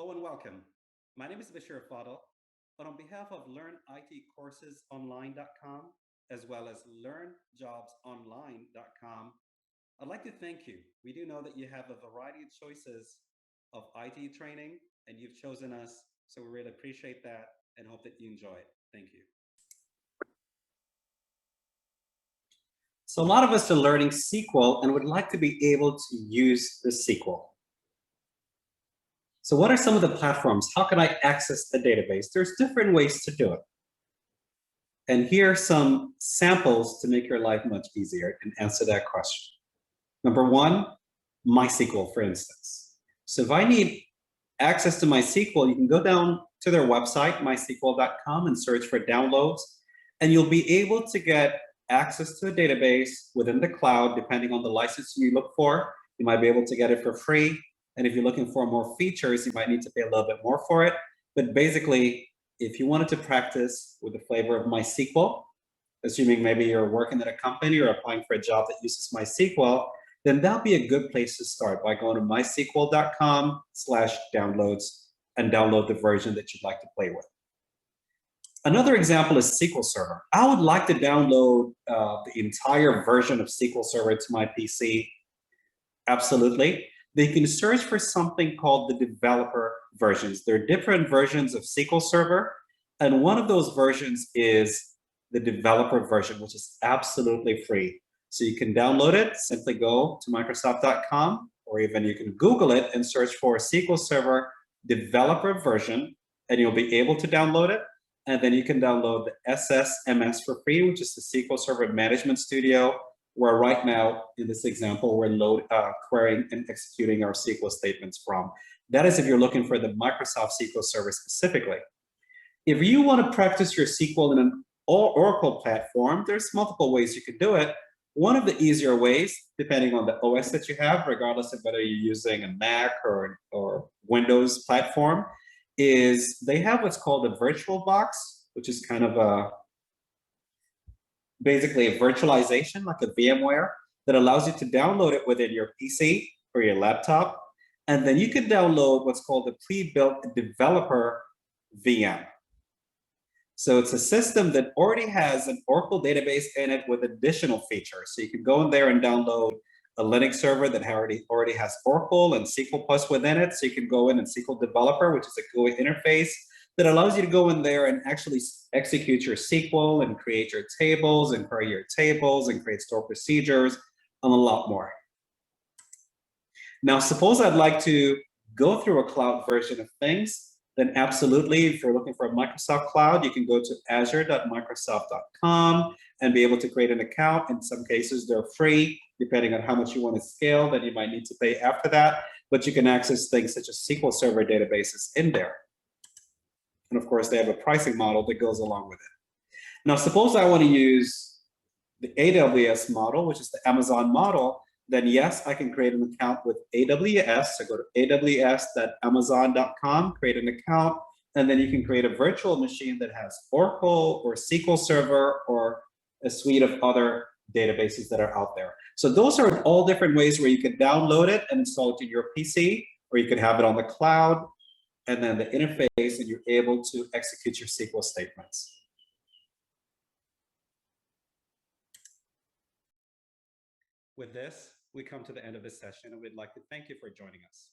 Hello and welcome. My name is Bashir Fadl, and on behalf of LearnITCoursesOnline.com as well as LearnJobsOnline.com, I'd like to thank you. We do know that you have a variety of choices of IT training, and you've chosen us, so we really appreciate that and hope that you enjoy it. Thank you. So a lot of us are learning SQL and would like to be able to use the SQL. So what are some of the platforms? How can I access the database? There's different ways to do it. And here are some samples to make your life much easier and answer that question. Number one, MySQL, for instance. So if I need access to MySQL, you can go down to their website, mysql.com, and search for downloads, and you'll be able to get access to a database within the cloud, depending on the license you look for. You might be able to get it for free. And if you're looking for more features, you might need to pay a little bit more for it. But basically, if you wanted to practice with the flavor of MySQL, assuming maybe you're working at a company or applying for a job that uses MySQL, then that'll be a good place to start by going to mysql.com/downloads and download the version that you'd like to play with. Another example is SQL Server. I would like to download the entire version of SQL Server to my PC. Absolutely. They can search for something called the developer versions. There are different versions of SQL Server, and one of those versions is the developer version, which is absolutely free. So you can download it, simply go to Microsoft.com, or even you can Google it and search for SQL Server developer version, and you'll be able to download it. And then you can download the SSMS for free, which is the SQL Server Management Studio, where right now, in this example, we're querying and executing our SQL statements from. That is if you're looking for the Microsoft SQL Server specifically. If you want to practice your SQL in an Oracle platform, there's multiple ways you could do it. One of the easier ways, depending on the OS that you have, regardless of whether you're using a Mac or Windows platform, is they have what's called a VirtualBox, which is kind of basically a virtualization, like a VMware, that allows you to download it within your PC or your laptop. And then you can download what's called a pre-built developer VM. So it's a system that already has an Oracle database in it with additional features. So you can go in there and download a Linux server that already has Oracle and SQL Plus within it. So you can go in and SQL Developer, which is a GUI interface that allows you to go in there and actually execute your SQL and create your tables and query your tables and create store procedures and a lot more. Now, suppose I'd like to go through a cloud version of things, then absolutely, if you're looking for a Microsoft cloud, you can go to azure.microsoft.com and be able to create an account. In some cases, they're free, depending on how much you want to scale, then you might need to pay after that, but you can access things such as SQL Server databases in there. And of course, they have a pricing model that goes along with it. Now, suppose I want to use the AWS model, which is the Amazon model, then yes, I can create an account with AWS. So go to aws.amazon.com, create an account, and then you can create a virtual machine that has Oracle or SQL Server or a suite of other databases that are out there. So those are all different ways where you can download it and install it to your PC, or you can have it on the cloud, and then the interface, and you're able to execute your SQL statements. With this, we come to the end of this session, and we'd like to thank you for joining us.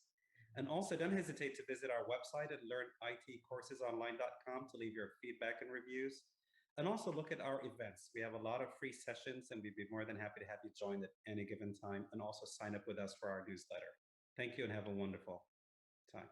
And also, don't hesitate to visit our website at LearnITCoursesOnline.com to leave your feedback and reviews. And also look at our events. We have a lot of free sessions, and we'd be more than happy to have you join at any given time, and also sign up with us for our newsletter. Thank you and have a wonderful time.